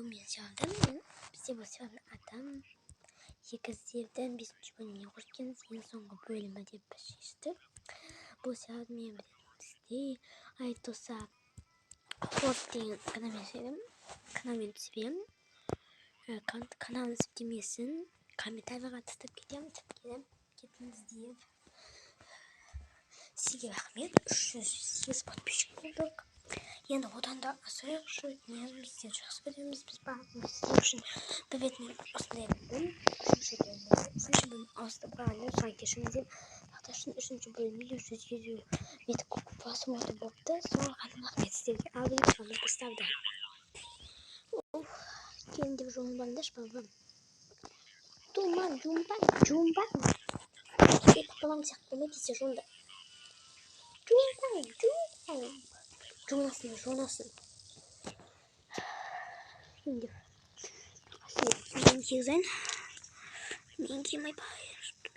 мен sevdim. Bize bu sebeple adam 8-7'den 5. bölümüne hoş geldiniz. En sonғы bölümü деп başlayıştık. Bu sebeple мен білеміз айтоса ход деген каналмен түсіремін. Каналын сілтемесін комментарийға тастап кетемін. Кетіңіз деп. Сізге рахмет. 308 подписчик болдық. Енді одан да асырайық үшін мен сізден жақсы көреміз. Біз барлығымыз сіздер үшін бәбетмен осындай үшінші бөлім ауысты бағаны соған кешіріңіздер. Тақташын үшінші бөлімде 150 метр просмотр болыпты. Соған ғана рахмет сіздерге. Ал біз соны бастады. Кейін деп жуынбаңдаршы бабам. Думан, жуынбаң. Балам сияқты болмайды десе жуынды. Жуынбаң. Жуынасың. Şimdi ben kiyizен. Ben kiymeyi paylaştım.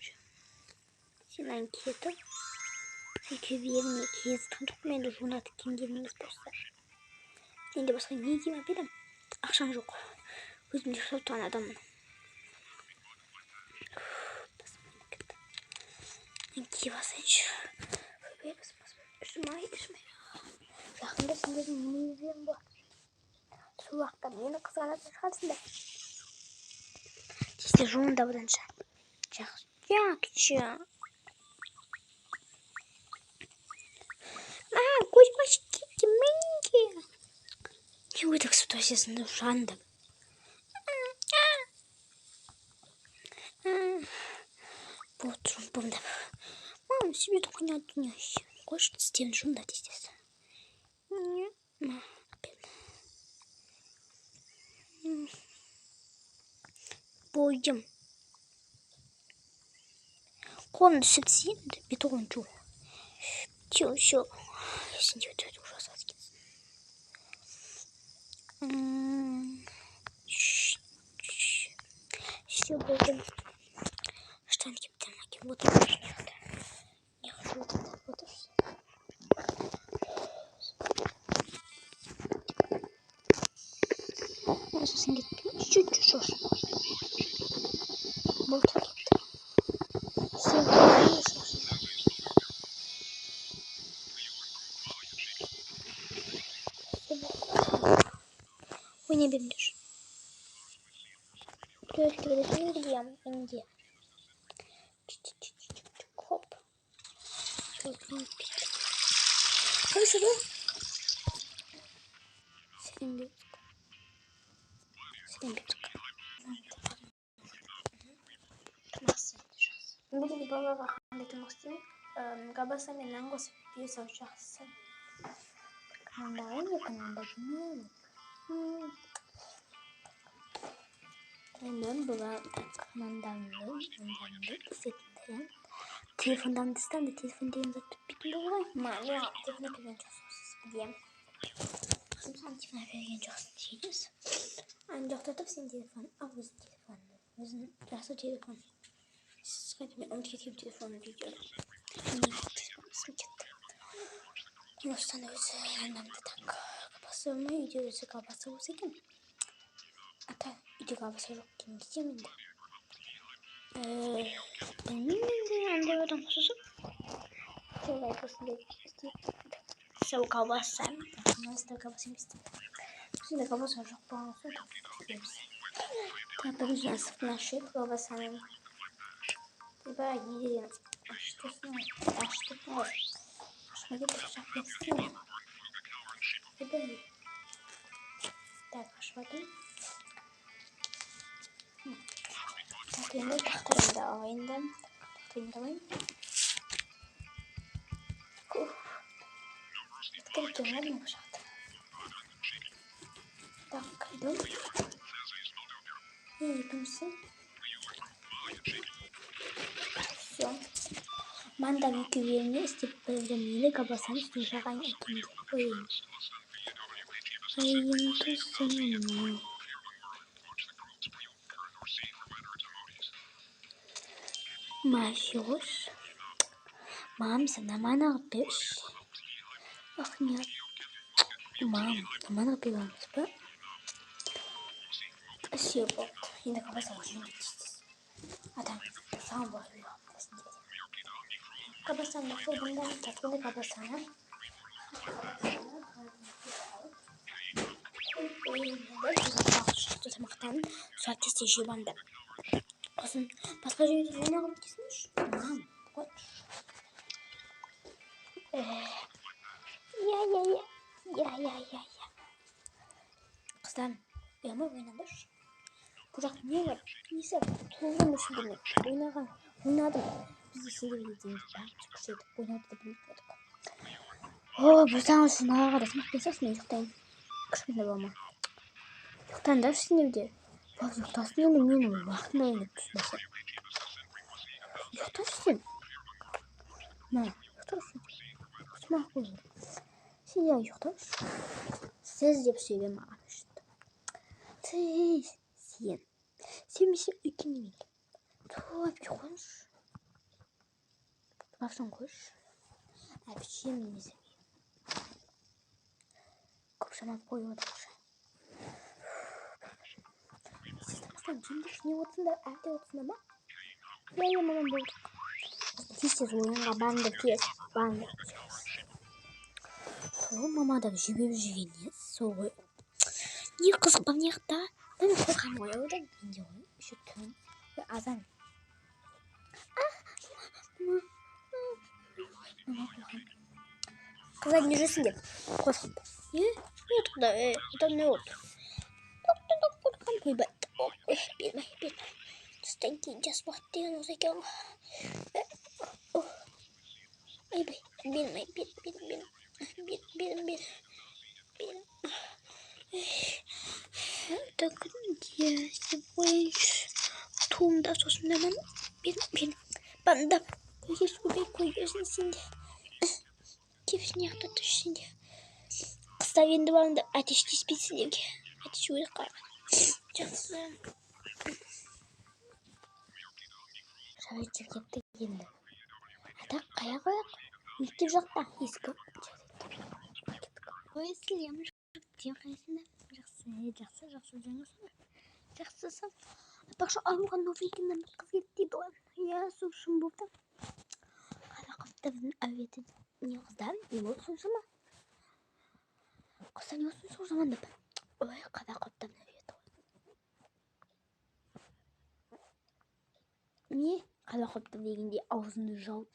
Şimdi kiydim. Kiyizim kiyiz tanıdık mı? Жуынады киімдеріңіз болса. Енді басқа не киіп берем? Ақшам жоқ. Өзім де сол туған адаммын. Мен киіп алсайыншы. Үшмай. Жақында сендердің немелерің бар. Сол уақытта мені қызғанатын шығарсыңдар. Тезде жуында бұданша. Жақсы. Кузьмачки, меньки. Не вы так ситуациясында жанды. Вот жумпымда. Мам, себе только не отняйся. Хочешь, с тем жунда тестес. Пойдем. Қолымды сілтесем, бетоғын жу. Все. Сенде өтеді ужас кетсін. Все болды. Штан кептен әкем отырмын. Не хочу вот уж. Сосын кетпей, чуть-чуть жош. Болды кетті. Сен қойын жош. Ойна бермеш. Төртке берем, инде. Хоп. Хорошо, да? Сиденбек. Бүгін балаға қандай тамақ істеймін? Габаса мен лангос пьеса жақсы. Kanalda bilmiyorum. Ben burada kanalda izledim. Telefondan distan da telefon deyince bittim olay. Manuel telefona vergen çoksuz bileyim. Şimdi sen telefona vergen çoksuz değiliz. Ancak tutup senin telefon, avuzun telefonu, özün yaşlı telefon. Sıkıntı ben onu getirip telefonu diyeceğim. Telefonu ismi gitti. Осыдан өзі анамды так қапасы болмай, үйде өзі қапасы болса екен. Ата, үйде қапасы жоқ екен, кетем енді. Білмеймін енді, андай адам қосып. Солай осындай істейді. Сол қапасы, осындай қапасы емес. Осындай қапасы жоқ болған соң істейміз. Так, бірінші асыптың ашып, қапасының. Ба, еден аштысын ғой. Смотри, так представляем. Так, ашватым. Так, енді тақтырымды алайын. Открыть ладно пожалуйста. Так, кірдім. Екіншісі. Все. Манда екеуіне істеп білдірмені қабасан үстін жағайын әкемде қойын. Айым тұсыны. Мажош. Мам, сана мана қыпеш. Ах, нет. Мам, мана қыпеміз ба? Şey bu. Yine kafasına ucunu geçeceğiz. Adam sağ bağırıyor. Kafasına bakıldığında tatlı kafasına. Tutmaktan saat isteşi bende. Olsun. Başka bir ne alıp gitmiş? Tamam. Ya. Kızlar yağmur oynadır. Burak niye var? Neyse tuğlamış bunu. Oynadım. Biz işleri bildiğimiz ben çok şeydik. Oynadı da bilmiyorduk. Bu sen şuna kadar smak besas mı yoktan? Kısmında bu ama. Yoktan da şimdi bir bak yoktan ne olur bak ne olur mesela. Yoktan şimdi. Ne? Yoktan şimdi. Smak olur. Şimdi ya yoktan. Siz de bir şey benim ağrıştı. Sen. Sen bir şey ülkenin. Tuhaf bir konuş. Baştan koş. Bir şey mi izleyeyim? Kopşamaz koyuyor da koşa. Sistemden şimdi ne olsun da evde olsun ama. Benim hemen bulduk. Tisiz oyunla ben de piyes. Ben de soğuk ama da bir şey niye soğuk. Niye kızık bana yakta? Ben de korkam oyunu da gidiyorum. Şu tüm ve azan. Kızlar yürüsün diye. Korktum. Niye? Yoktu da ne oldu? Doktor kan koy ben. Bilmem. Just thinking just what do you know? Ay bilmem. Takın diye işte bu iş. Tohumda sosunda ben. Ben de koyuyorsun şimdi. Kefsini yaklatır şimdi. Kısa yendi bana da ateşli spesilik. Ateş uyuz kalmadı. Cansın. Şöyle çirkette geldi. Hatta kaya koyak. Müktir жакта ескі. Ойсы ямыр жақ қайсында жақсы жақсысың. Бақша алған новикінен қыз кетті дейді ғой. Я сушым болды. Қара қапта біздің әуеті не қыздар не болды соншама. Қыздар не болсын сол заман деп. Ой қара қапта әуеті. Не қара қапта дегенде аузыңды жауып.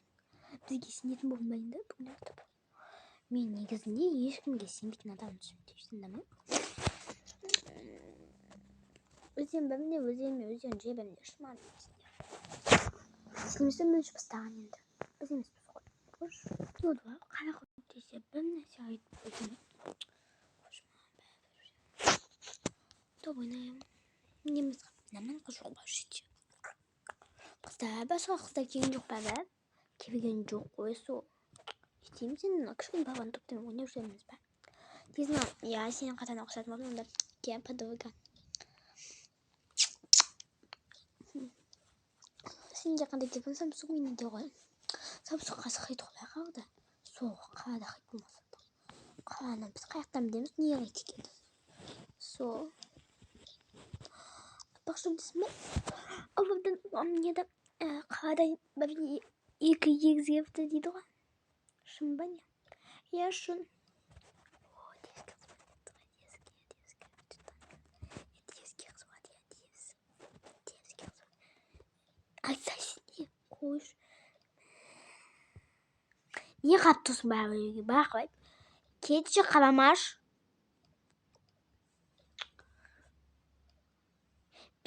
Бізге сенетін болмайын да бүгін айтып. Мен негізінде ешкімге сенбейтін адаммын түсінді ме? Өзен жебемде шыман сенімсі мөлші бастаған енді. Біз емес біз ғой. Қош. Не болды ғой? Қара қойып десе бір нәрсе айтып өзіме. Топ ойнайым. Неміз қапынамын қошуға баршыды. Қыздар басқа қыздар келген жоқ па бәр? Келген жоқ қой сол. Етейім сенің кішкене балған топтен ойнап жүреміз ба? Дезін я сенің қатан оқысатын болдым онда кен подолган. Сен жақында келген Samsung мини де ғой. Samsung қасы қайт қолай қалды. Сол қалада қайт болмаса. Қаланы біз қаяқтан білеміз не қайт екенді. Сол. Бақшым десін бе? Алладан неде қалада бір екі егізгепті дейді ғой. Шын ба не? Я шын. Айтсайсың қойш. Не қаптысың бәрі бақ қойып. Кетші қаламаш.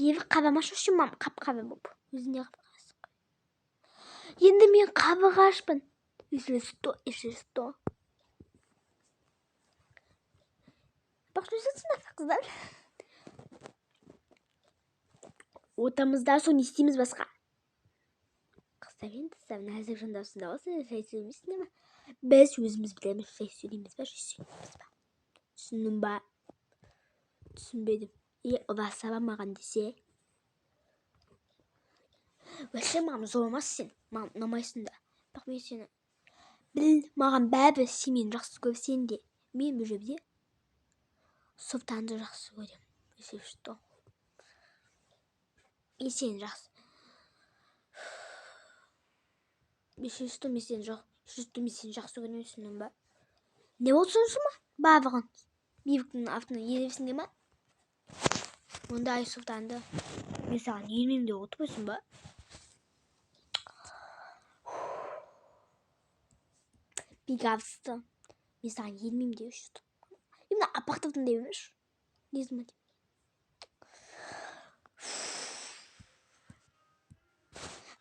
Бері қаламаш үшін мам қап-қабы болып. Өзіне қап-қасың. Енді мен қабығашпын. Если что. Бақ жүрсіңіз қыздар. Отамызда соны істейміз басқа. Қыздар енді сәбін әзір жандасында болса, жай сөйлемесін ема. Біз өзіміз білеміз, жай сөйлейміз ба, жай сөйлейміз ба. Түсіндің ба? Түсінбедім. Ұласа ба маған десе? Өші маған зормас сен, маған ұнамайсың да. Бақ мен сені біл, маған бәрі сен мені жақсы көрсең де, мен бұл жерде Сұлтанды жақсы көрем. Если что. сен жақсы. Шешті мен сен жақсы көрмейсің ба? Не болсын ма? Барлығын. Бейбіктің автына еревсіңге ма? Онда Айсұлтанды мен саған ермеймін деп отырмайсың ба? Бегавсты. Мен саған ермеймін деп жүрдім. Именно апақтывдың деп емес. Не знаю.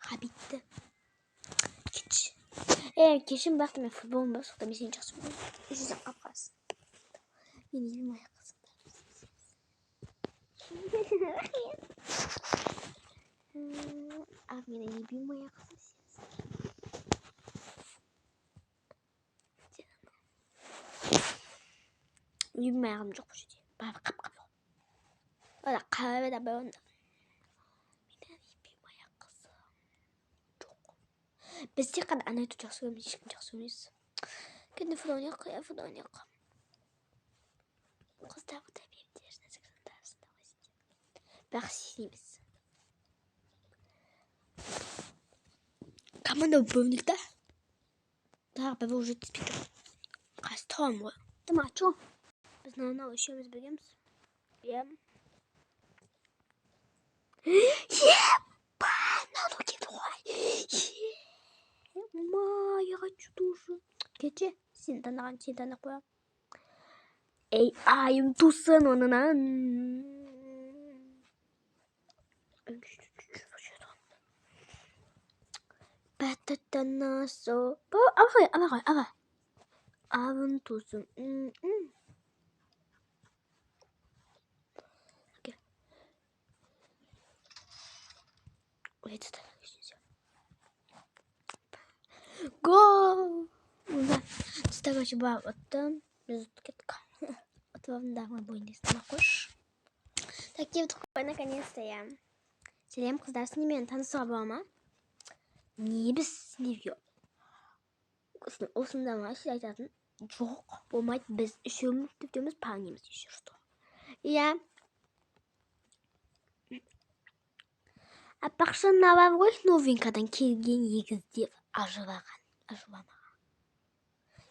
Ғабитті. Кешім бақты мен футболым бар, соқта мен сені жақсы көрмеймін. Жүрсен қапқасың. Мен елім аяқ Ақ мені ебеймін аяқ ебеймін аяғым жоқ бұл жерде. Бәрі қап-қап. Ода қабы да бар онда. Мен ебеймін аяқ қызым. Жоқ. Біз тек қана анайды жақсы көреміз, ешкім жақсы көрмейміз. Кенде футбол ойнайық. Қыздар бұта Бірақ сенеміз. Команда бөлінікті. Тағы бәбі уже теспейді. Қасы тұғам ғой. Дыма, чо? Біз нау үшеуміз бөлеміз. Бем. Епа, мынау келді ғой. Ма, я хочу тоже. Кетші, сен таңдақ қоя. Ей, айым тусын онынан. Бәттіттінасо. Ава. Авын тусын. Гол! Стагачы бар оттан. Біз ұтты кеттік. Отварындағы бойындесін қош. Так, девушка, наконец-то я. Селем қыздар, сенімен танысуға бола ма? Не біз сеневге? Осында ма сіз айтатын? Жоқ, болмайды, біз үшеуміз түптеміз парнеміз еще что. Я. Апақшы нава ғой новинкадан келген егіздер ажыламаған.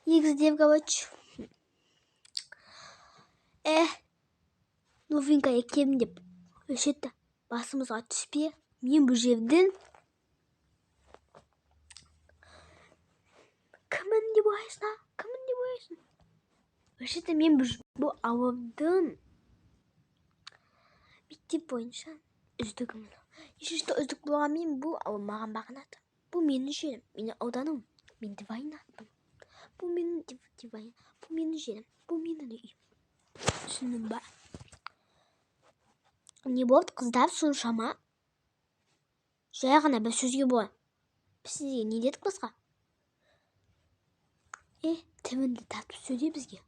Егіздер короче. Новинкаға келдім деп өшетті. Басымызға түспе. Мен бұл жерден кімін деп ойсың? Өшетті мен бұл ауырдым. Мектеп бойынша үздігімін. Ешішті үздік болған мен бұл ауыр маған бағынады. Бұл менің жерім, менің ауданым. Мен дивайн аттым. Бұл менің дивайн, бұл менің жерім, бұл менің үйім. Түсіндің ба? Не болды, қыздар соншама? Жай ғана бір сөзге болады. Біз сізге не дедік басқа? Тімінді тартып сөйле бізге.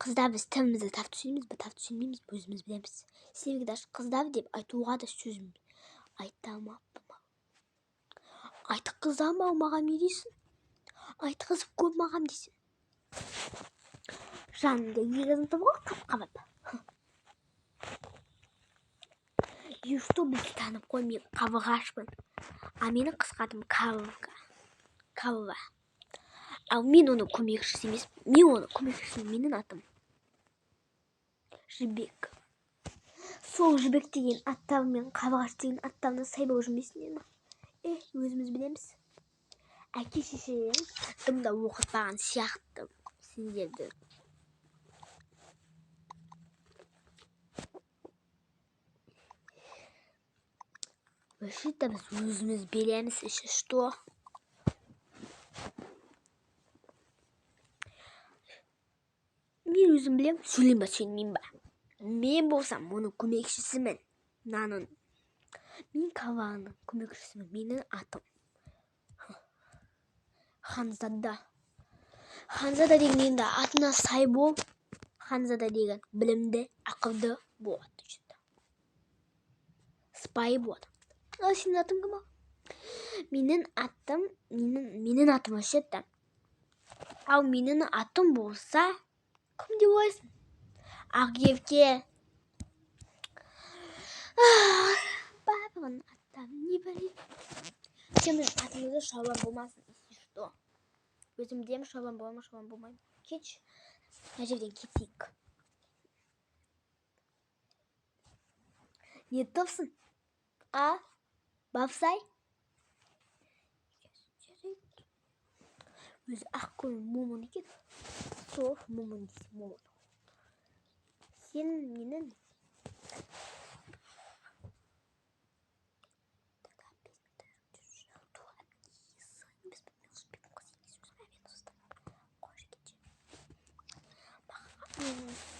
Қыздар біз тімімізді тартып сөйлемейміз, тартып сөйлемейміз, өзіміз білеміз. Себебі даже қыздар деп айтуға да сөзім айта алмаппын. Айты қыздар ма маған мерейсің? Айты қызып көп маған дейсің. Жанымда егізімді ғой қап-қабат. Что бізді танып қой, мен қабығашпын. А мені қысқатым Кавыва. Ал мен оны көмекшісі емес. Мен оны көмекшісі, менің атым Жібек. Сол Жібек деген аттар мен Қабығаш деген аттарына сай болып жүрмесін ма? Өзіміз білеміз. Әке шешелерім дымда оқытпаған сияқты сендерді. Вообще-то біз өзіміз білеміз, что? Мен өзім білем, сөйлем ба, сөйлемейм ба? Мен болсам, оның көмекшісімін. Мен Каваның көмекшісімін, менің атым Ханзада. Ханзада деген енді атына сай бол. Ханзада деген білімді, ақылды болады. Спай болады. Сенің атың кім? Менің атым өшетті. Ал менің атым болса, кім деп ойлайсың? Ақерке. Babamın attan ne böyle? Şimdi atımızda şaban bulmasın işte. Özüm diyeyim şaban bulmayın. Hiç. Acaba gittik. Ne topsun? A. Bafsay. Biz akıl mumun iki. Sof mumun disi mumun. Sen minin.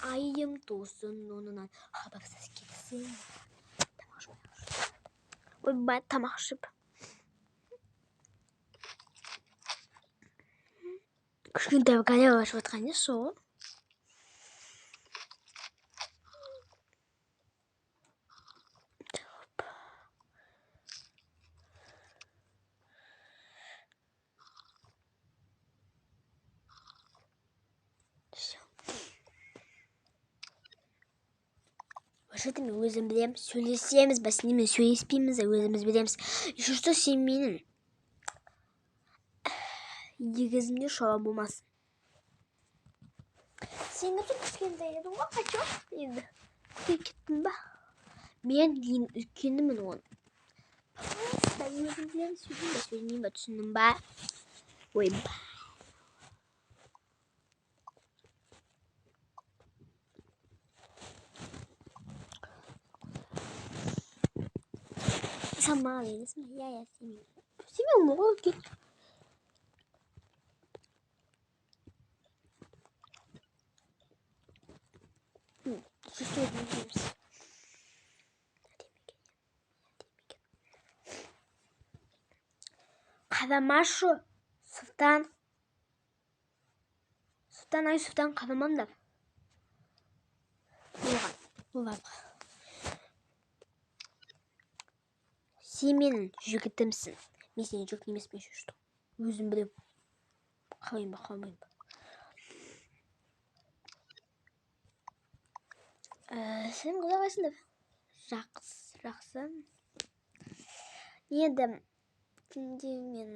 Ayım tosun onunla habersiz gitsin. Ой, бать, там ошиб. Кішкентай галерея ашып жатқан сол. Вообще-то мы өзім білеміз, сөйлесеміз, басынемен сөйлеспейміз, өзіміз білеміз. Еще что сен менің егізімде шалам болмасын. Сен кімсің кішкентай едің ғой, қачок енді. Кеттің ба? Мен дейін үлкенімін оны. Өзім білеміз, сөйлемеймін ба, түсіндің ба? Ой, ба. Сама дейсің, я семей. Семей ма ғой кет. Что это? Қадамашы, Сұлтан. Сұлтан қадамаңдар. Болған. Сен менің жігітімсің. Мен сенің жігіт емеспін, что? Өзім білем. Қалайын ба. Сен қалайсыңдар? Жақсы. Енді мен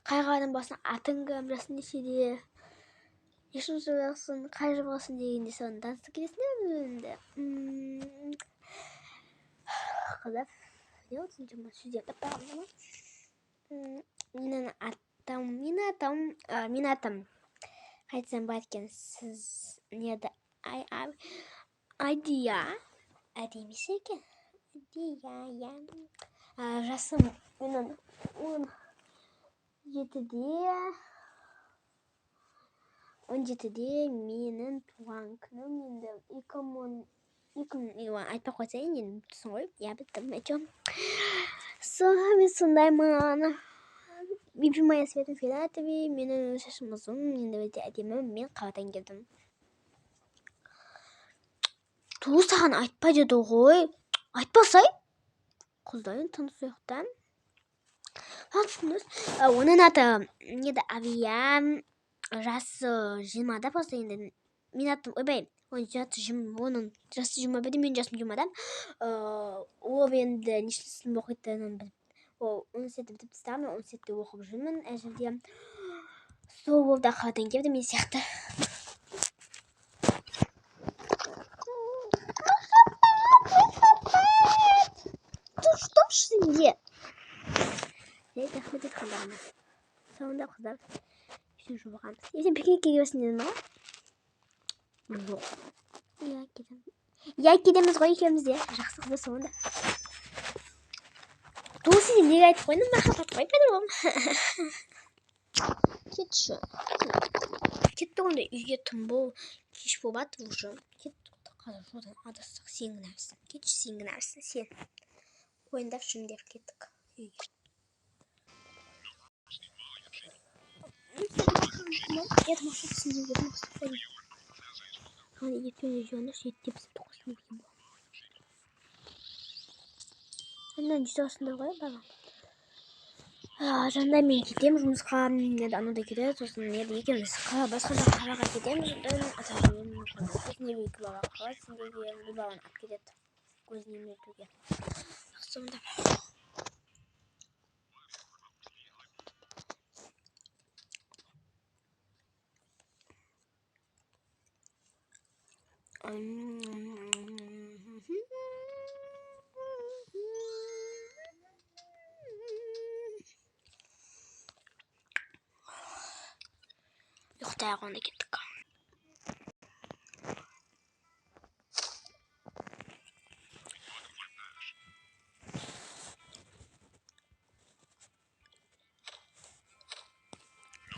қайғаның басына атың кім, жасың нешеде, ешін жолақсың, қай жолақсың дегенде соны танысты келесің енді. Қыздар, не olsun cuma süzüp bakalım. Менің атым қайтсам баткен сіз неді Адия. Адия емес екен. Адия. Жасым менің 17-де менің туған күнім енді 2000 айтпай қойсайын енді түсін ғой. Я біттім, айтам. Мен сондаймын. Любимая Света Филатовой, менің шашым ұзын, енді өте әдемі, мен қаладан келдім. Туы саған айтпай деді ғой. Айтпасай? Құздайын таныс ұяқтан. Оның аты неді Авия, жасы 20-да просто енді. Мен атым, ойбай, оның жасы 21-де, мен жасым 20-да. Ол енді нешесін оқитынын біліп. Ол 17-де бітіп тастағым, 17-де оқып жүрмін әжірде. Сол болды қаладан келді мен сияқты. Что ж сенде? Рахмет айтқандарыңа. Соңында қыздар. Үшін жобағанбыз. Ертең пикникке келесің дедің ба? Жоқ. Я кетеміз ғой екеуміз де. Жақсы қыздар соңында. Туысың неге айтып қойдың? Махаббат қой подругам. Кетші. Кетті онда үйге тым бол. Кеш болбады уже. Кетті. Қазір жодан адастық сен кінәлісің. Кетші сен кінәлісің сен. Ойындап жүмдеп кеттік үйге. Я думаю, что с ним вернулся. Он идет на шесть столько с ним. Она не жасында ғой бала. Жанда мен кетем жұмысқа, анада кетеді, сосын екеуміз басқа қалаға кетеміз. Сосын екі бала қалады, сендегі бұл баланы алып кетеді. көзіне мертуге. Сонда. ұйықтайық онда кеттік.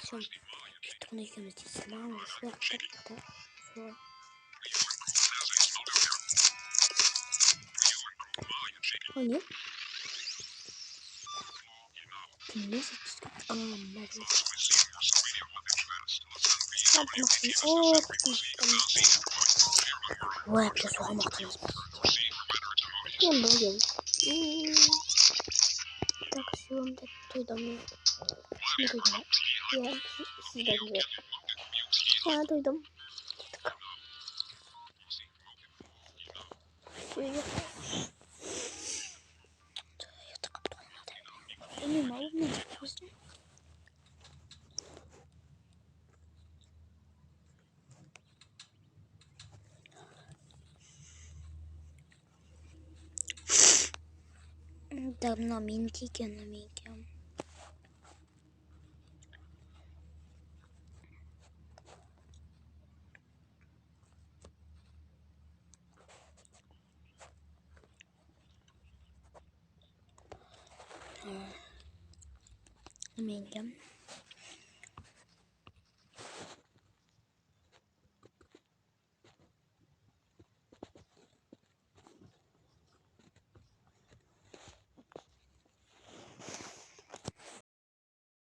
Все, бүйтіп оны екеуміз де сыламыз, уақыттап. О, не? Ты месяц? Мать. О, ой, бля, суға мақтаныз. Мен білген. Так, силымда тойдым. Сізді тойдым. Я сізді тойдым. Я тойдым. Не могу, мне вкусно. Да, новенький. Новенький.